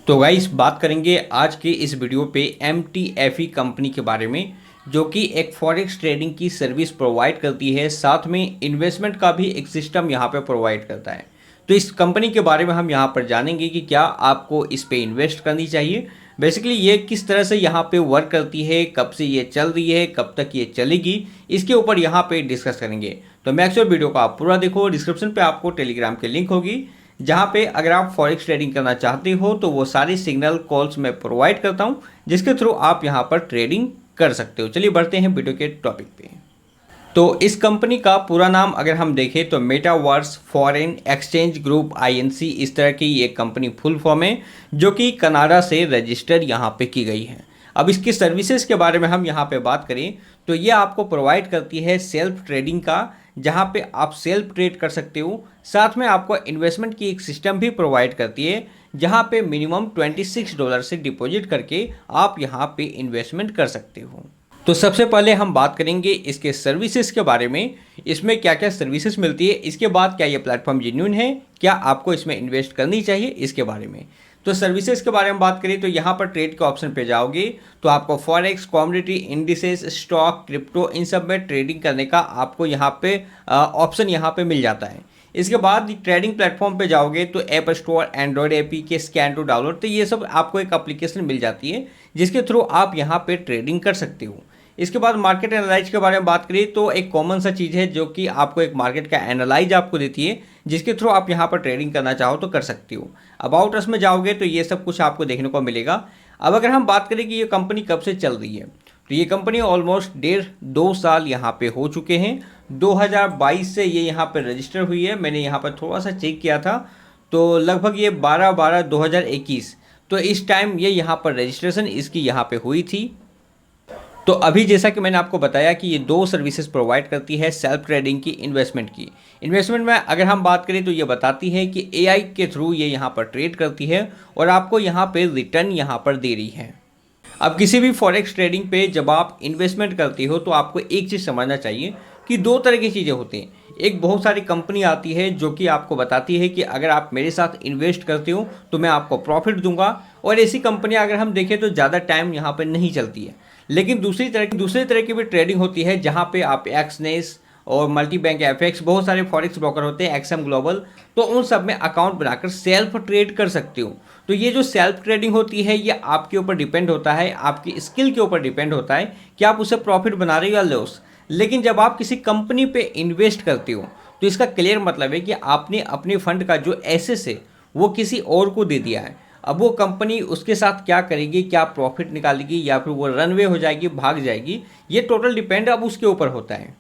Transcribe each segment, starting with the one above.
तो गाइस बात करेंगे आज के इस वीडियो पे MTFE कंपनी के बारे में, जो कि एक फॉरेक्स ट्रेडिंग की सर्विस प्रोवाइड करती है, साथ में इन्वेस्टमेंट का भी एक सिस्टम यहाँ पे प्रोवाइड करता है। तो इस कंपनी के बारे में हम यहाँ पर जानेंगे कि क्या आपको इस पे इन्वेस्ट करनी चाहिए, बेसिकली ये किस तरह से यहाँ पे वर्क करती है, कब से ये चल रही है, कब तक ये चलेगी, इसके ऊपर यहाँ पे डिस्कस करेंगे। तो मैक्स वीडियो को आप पूरा देखो। डिस्क्रिप्शन पे आपको टेलीग्राम की लिंक होगी, जहाँ पे अगर आप फॉरेक्स ट्रेडिंग करना चाहते हो तो वो सारी सिग्नल कॉल्स मैं प्रोवाइड करता हूँ, जिसके थ्रू आप यहाँ पर ट्रेडिंग कर सकते हो। चलिए बढ़ते हैं वीडियो के टॉपिक पे। तो इस कंपनी का पूरा नाम अगर हम देखें तो metaverse foreign exchange group INC, इस तरह की ये कंपनी फुल फॉर्म है, जो कि कनाडा से रजिस्टर्ड यहाँ पे की गई है। अब इसकी सर्विसेज के बारे में हम यहाँ पे बात करें तो ये आपको प्रोवाइड करती है सेल्फ ट्रेडिंग का, जहाँ पे आप सेल्फ ट्रेड कर सकते हो। साथ में आपको इन्वेस्टमेंट की एक सिस्टम भी प्रोवाइड करती है, जहाँ पे मिनिमम $26 से डिपॉजिट करके आप यहाँ पे इन्वेस्टमेंट कर सकते हो। तो सबसे पहले हम बात करेंगे इसके सर्विसेज के बारे में, इसमें क्या क्या सर्विसेज मिलती है, इसके बाद क्या ये प्लेटफॉर्म जेन्युइन है, क्या आपको इसमें इन्वेस्ट करनी चाहिए, इसके बारे में। तो सर्विसेज के बारे में बात करें तो यहाँ पर ट्रेड के ऑप्शन पे जाओगे तो आपको forex, commodity, indices, stock, crypto, इन सब में ट्रेडिंग करने का आपको यहाँ पे ऑप्शन यहाँ पे मिल जाता है। इसके बाद ट्रेडिंग प्लेटफॉर्म पे जाओगे तो app store, Android APK, scan to download, तो ये सब आपको एक एप्लीकेशन मिल जाती है, जिसके थ्रू आप यहाँ पे ट्रेडिंग कर सकते हो। इसके बाद मार्केट एनालाइज के बारे में बात करें तो एक कॉमन सा चीज़ है, जो कि आपको एक मार्केट का एनालाइज आपको देती है, जिसके थ्रू आप यहाँ पर ट्रेडिंग करना चाहो तो कर सकते हो। अबाउट अस में जाओगे तो ये सब कुछ आपको देखने को मिलेगा। अब अगर हम बात करें कि ये कंपनी कब से चल रही है, तो ये कंपनी ऑलमोस्ट 1.5-2 साल यहाँ पे हो चुके हैं। 2022 से ये यहाँ पर रजिस्टर हुई है। मैंने यहाँ पर थोड़ा सा चेक किया था तो लगभग ये 12/12/2021, तो इस टाइम ये यहाँ पर रजिस्ट्रेशन इसकी यहाँ पे हुई थी। तो अभी जैसा कि मैंने आपको बताया कि ये 2 सर्विसेज प्रोवाइड करती है सेल्फ ट्रेडिंग की, इन्वेस्टमेंट की। इन्वेस्टमेंट में अगर हम बात करें तो ये बताती है कि AI के थ्रू ये यहाँ पर ट्रेड करती है और आपको यहाँ पे रिटर्न यहाँ पर दे रही है। अब किसी भी फॉरेक्स ट्रेडिंग पे जब आप इन्वेस्टमेंट करते हो तो आपको एक चीज़ समझना चाहिए कि 2 तरह की चीज़ें होती हैं। एक बहुत सारी कंपनी आती है जो कि आपको बताती है कि अगर आप मेरे साथ इन्वेस्ट करते हो तो मैं आपको प्रॉफिट दूंगा, और ऐसी कंपनियां अगर हम देखें तो ज़्यादा टाइम यहाँ पर नहीं चलती है। लेकिन दूसरी तरह की भी ट्रेडिंग होती है, जहाँ पे आप एक्सनेस और मल्टी बैंक FX, बहुत सारे फॉरेक्स ब्रोकर होते हैं, XM ग्लोबल, तो उन सब में अकाउंट बनाकर सेल्फ ट्रेड कर सकते हो। तो ये जो सेल्फ ट्रेडिंग होती है ये आपके ऊपर डिपेंड होता है, आपकी स्किल के ऊपर डिपेंड होता है कि आप उसे प्रॉफिट बना रहे हो या लॉस। लेकिन जब आप किसी कंपनी पे इन्वेस्ट करते हो तो इसका क्लियर मतलब है कि आपने अपने फंड का जो एसेस है वो किसी और को दे दिया है। अब वो कंपनी उसके साथ क्या करेगी, क्या प्रॉफिट निकालेगी या फिर वो रनवे हो जाएगी, भाग जाएगी, ये टोटल डिपेंड अब उसके ऊपर होता है।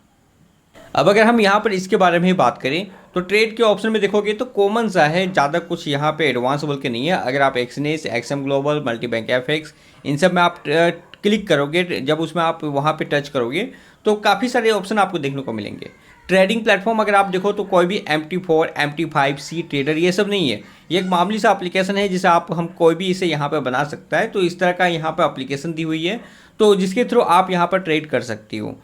अब अगर हम यहाँ पर इसके बारे में ही बात करें तो ट्रेड के ऑप्शन में देखोगे तो कॉमन सा है, ज़्यादा कुछ यहाँ पे एडवांस बोल के नहीं है। अगर आप Exness, XM global, multi bank FX, इन सब में आप क्लिक करोगे, जब उसमें आप वहाँ पे टच करोगे तो काफ़ी सारे ऑप्शन आपको देखने को मिलेंगे। ट्रेडिंग प्लेटफॉर्म अगर आप देखो तो कोई भी MT4, MT5, सी ट्रेडर ये सब नहीं है। ये एक मामूली सा एप्लीकेशन है जिसे हम कोई भी इसे यहाँ पर बना सकता है। तो इस तरह का यहाँ पर एप्लीकेशन दी हुई है, तो जिसके थ्रू आप यहाँ पर ट्रेड कर सकती हो।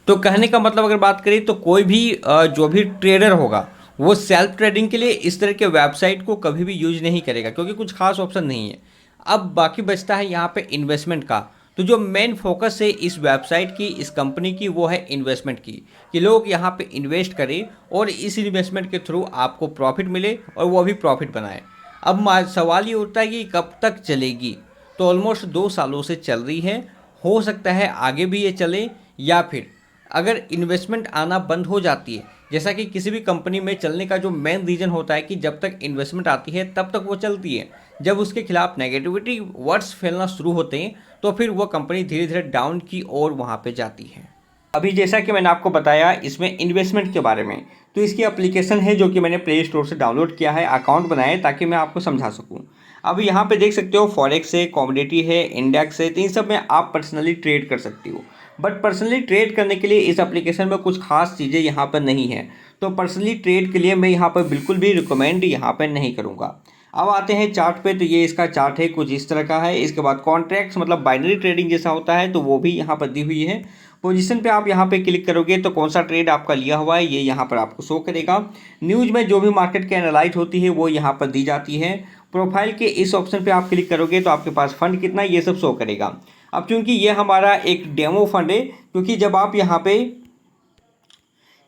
तो कहने का मतलब अगर बात करें तो कोई भी जो भी ट्रेडर होगा वो सेल्फ ट्रेडिंग के लिए इस तरह के वेबसाइट को कभी भी यूज नहीं करेगा, क्योंकि कुछ खास ऑप्शन नहीं है। अब बाकी बचता है यहाँ पे इन्वेस्टमेंट का। तो जो मेन फोकस है इस वेबसाइट की, इस कंपनी की, वो है इन्वेस्टमेंट की, कि लोग यहाँ पे इन्वेस्ट करें और इस इन्वेस्टमेंट के थ्रू आपको प्रॉफिट मिले और वो भी प्रॉफिट बनाए। अब सवाल ये उठता है कि कब तक चलेगी। तो ऑलमोस्ट 2 सालों से चल रही है, हो सकता है आगे भी ये चले, या फिर अगर इन्वेस्टमेंट आना बंद हो जाती है, जैसा कि किसी भी कंपनी में चलने का जो मेन रीज़न होता है कि जब तक इन्वेस्टमेंट आती है तब तक वो चलती है, जब उसके खिलाफ नेगेटिविटी वर्ड्स फैलना शुरू होते हैं तो फिर वो कंपनी धीरे धीरे डाउन की ओर वहाँ पे जाती है। अभी जैसा कि मैंने आपको बताया इसमें इन्वेस्टमेंट के बारे में, तो इसकी एप्लीकेशन है जो कि मैंने प्ले स्टोर से डाउनलोड किया है, अकाउंट बनाया है ताकि मैं आपको समझा सकूँ। अब यहाँ पे देख सकते हो फॉरेक्स है, कमोडिटी है, इंडेक्स है, तो इन सब में आप पर्सनली ट्रेड कर सकती हो। बट पर्सनली ट्रेड करने के लिए इस एप्लीकेशन में कुछ खास चीज़ें यहाँ पर नहीं है, तो पर्सनली ट्रेड के लिए मैं यहाँ पर बिल्कुल भी रिकमेंड यहाँ पर नहीं करूँगा। अब आते हैं चार्ट पे, तो ये इसका चार्ट है, कुछ इस तरह का है। इसके बाद कॉन्ट्रैक्ट्स मतलब बाइनरी ट्रेडिंग जैसा होता है, तो वो भी यहाँ पर दी हुई है। पोजीशन पे आप यहाँ पे क्लिक करोगे तो कौन सा ट्रेड आपका लिया हुआ है ये यहाँ पर आपको शो करेगा। न्यूज़ में जो भी मार्केट की एनालाइज होती है वो यहाँ पर दी जाती है। प्रोफाइल के इस ऑप्शन पे आप क्लिक करोगे तो आपके पास फंड कितना है ये सब शो करेगा। अब चूंकि ये हमारा एक डेमो फंड है, क्योंकि जब आप यहाँ पे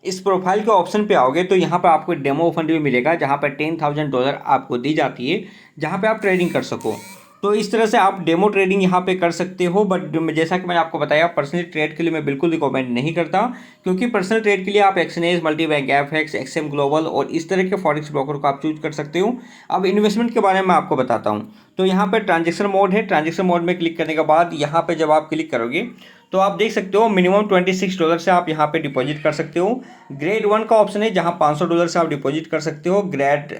इस प्रोफाइल के ऑप्शन पे आओगे तो यहाँ पर आपको डेमो फंड भी मिलेगा, जहाँ पर $10,000 आपको दी जाती है, जहाँ पे आप ट्रेडिंग कर सको। तो इस तरह से आप डेमो ट्रेडिंग यहाँ पे कर सकते हो। बट जैसा कि मैंने आपको बताया, पर्सनल ट्रेड के लिए मैं बिल्कुल रिकमेंड नहीं करता, क्योंकि पर्सनल ट्रेड के लिए आप exchange, multi bank, FX, XM global और इस तरह के फॉरेक्स ब्रोकर को आप चूज कर सकते हो। अब इन्वेस्टमेंट के बारे में आपको बताता हूँ। तो यहाँ पर ट्रांजेक्शन मोड है। ट्रांजेक्शन मोड में क्लिक करने के बाद यहाँ पर जब आप क्लिक करोगे तो आप देख सकते हो मिनिमम $26 से आप यहाँ पे डिपॉजिट कर सकते हो। ग्रेड 1 का ऑप्शन है, जहाँ $500 से आप डिपॉजिट कर सकते हो। ग्रेड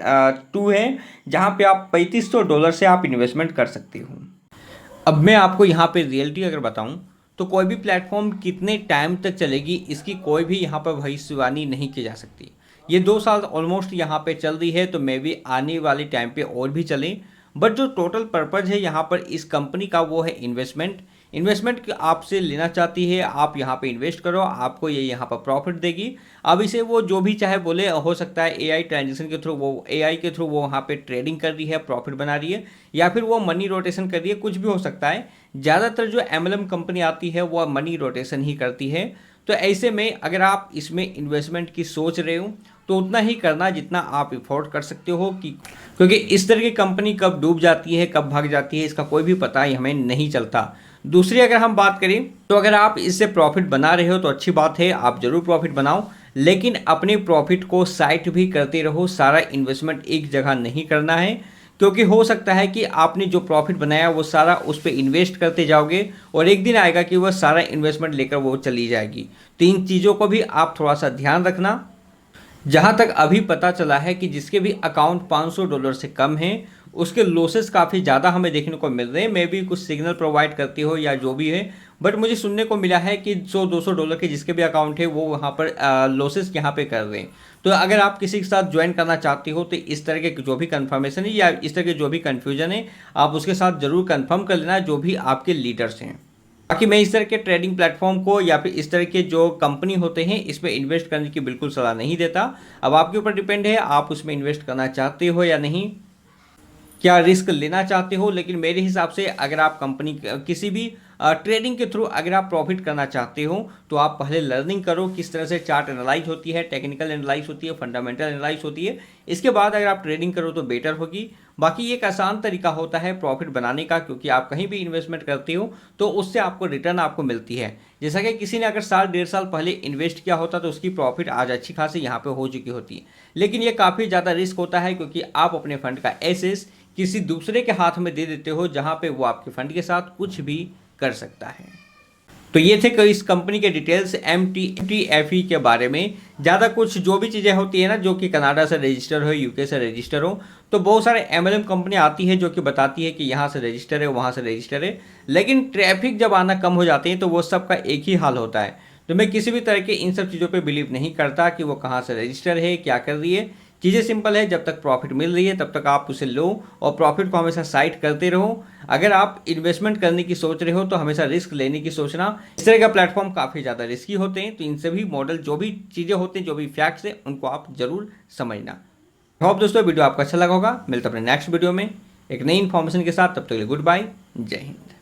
2 है, जहाँ पे आप $3500 से आप इन्वेस्टमेंट कर सकते हो। अब मैं आपको यहाँ पे रियलिटी अगर बताऊँ तो कोई भी प्लेटफॉर्म कितने टाइम तक चलेगी इसकी कोई भी यहाँ पर भविष्यवाणी नहीं की जा सकती। ये 2 साल ऑलमोस्ट यहाँ पे चल रही है, तो मे भी आने वाले टाइम पे और भी चले। बट जो टोटल पर्पज़ है यहाँ पर इस कंपनी का वो है इन्वेस्टमेंट आपसे लेना चाहती है। आप यहाँ पे इन्वेस्ट करो, आपको ये यहाँ पर प्रॉफिट देगी। अब इसे वो जो भी चाहे बोले, हो सकता है एआई ट्रांजेक्शन के थ्रू, वो एआई के थ्रू वो वहाँ पे ट्रेडिंग कर रही है, प्रॉफिट बना रही है, या फिर वो मनी रोटेशन कर रही है, कुछ भी हो सकता है। ज़्यादातर जो एमएलएम कंपनी आती है वो मनी रोटेशन ही करती है। तो ऐसे में अगर आप इसमें इन्वेस्टमेंट की सोच रहे हो तो उतना ही करना जितना आप अफोर्ड कर सकते हो, क्योंकि इस तरह की कंपनी कब डूब जाती है, कब भाग जाती है, इसका कोई भी पता ही हमें नहीं चलता। दूसरी अगर हम बात करें तो अगर आप इससे प्रॉफिट बना रहे हो तो अच्छी बात है, आप ज़रूर प्रॉफिट बनाओ, लेकिन अपने प्रॉफिट को साइट भी करते रहो। सारा इन्वेस्टमेंट एक जगह नहीं करना है, क्योंकि हो सकता है कि आपने जो प्रॉफिट बनाया वो सारा उस पर इन्वेस्ट करते जाओगे और एक दिन आएगा कि वह सारा इन्वेस्टमेंट लेकर वो चली जाएगी। तो इन चीज़ों को भी आप थोड़ा सा ध्यान रखना। जहाँ तक अभी पता चला है कि जिसके भी अकाउंट $500 से कम हैं उसके लॉसेस काफ़ी ज़्यादा हमें देखने को मिल रहे हैं। मे भी कुछ सिग्नल प्रोवाइड करती हो या जो भी है, बट मुझे सुनने को मिला है कि $100-200 के जिसके भी अकाउंट है वो वहाँ पर लॉसेस यहाँ पे कर रहे हैं। तो अगर आप किसी के साथ ज्वाइन करना चाहते हो तो इस तरह के जो भी कन्फर्मेशन है या इस तरह के जो भी कन्फ्यूजन है आप उसके साथ ज़रूर कन्फर्म कर लेना, जो भी आपके लीडर्स हैं। बाकी मैं इस तरह के ट्रेडिंग प्लेटफॉर्म को या फिर इस तरह के जो कंपनी होते हैं इसमें इन्वेस्ट करने की बिल्कुल सलाह नहीं देता। अब आपके ऊपर डिपेंड है आप उसमें इन्वेस्ट करना चाहते हो या नहीं, क्या रिस्क लेना चाहते हो। लेकिन मेरे हिसाब से अगर आप कंपनी किसी भी ट्रेडिंग के थ्रू अगर आप प्रॉफिट करना चाहते हो तो आप पहले लर्निंग करो किस तरह से चार्ट एनालाइज होती है, टेक्निकल एनालाइज होती है, फंडामेंटल एनालाइज होती है। इसके बाद अगर आप ट्रेडिंग करो तो बेटर होगी। बाकी एक आसान तरीका होता है प्रॉफिट बनाने का, क्योंकि आप कहीं भी इन्वेस्टमेंट करते हो तो उससे आपको रिटर्न आपको मिलती है। जैसा कि किसी ने अगर साल 1.5 साल पहले इन्वेस्ट किया होता तो उसकी प्रॉफिट आज अच्छी खासी यहाँ पे हो चुकी होती है। लेकिन ये काफ़ी ज़्यादा रिस्क होता है, क्योंकि आप अपने फंड का एसेस किसी दूसरे के हाथ में दे देते हो, जहाँ पे वो आपके फंड के साथ कुछ भी कर सकता है। तो ये थे कई इस कंपनी के डिटेल्स MTFE के बारे में। ज़्यादा कुछ जो भी चीज़ें होती है ना जो कि कनाडा से रजिस्टर हो, यूके से रजिस्टर हो, तो बहुत सारे MLM कंपनी आती है जो कि बताती है कि यहाँ से रजिस्टर है, वहाँ से रजिस्टर है, लेकिन ट्रैफिक जब आना कम हो जाते हैं तो वो सबका एक ही हाल होता है। तो मैं किसी भी तरह के इन सब चीज़ों पे बिलीव नहीं करता कि वो कहाँ से रजिस्टर है, क्या कर रही है। चीज़ें सिंपल है, जब तक प्रॉफिट मिल रही है तब तक आप उसे लो और प्रॉफिट को हमेशा साइड करते रहो। अगर आप इन्वेस्टमेंट करने की सोच रहे हो तो हमेशा रिस्क लेने की सोचना। इस तरह का प्लेटफॉर्म काफ़ी ज़्यादा रिस्की होते हैं, तो इन सभी मॉडल जो भी चीज़ें होती हैं, जो भी फैक्ट्स हैं, उनको आप जरूर समझना। होप दोस्तों वीडियो आपको अच्छा लगा होगा। मिलता अपने नेक्स्ट वीडियो में एक नई इन्फॉर्मेशन के साथ, तब तक के लिए गुड बाय, जय हिंद।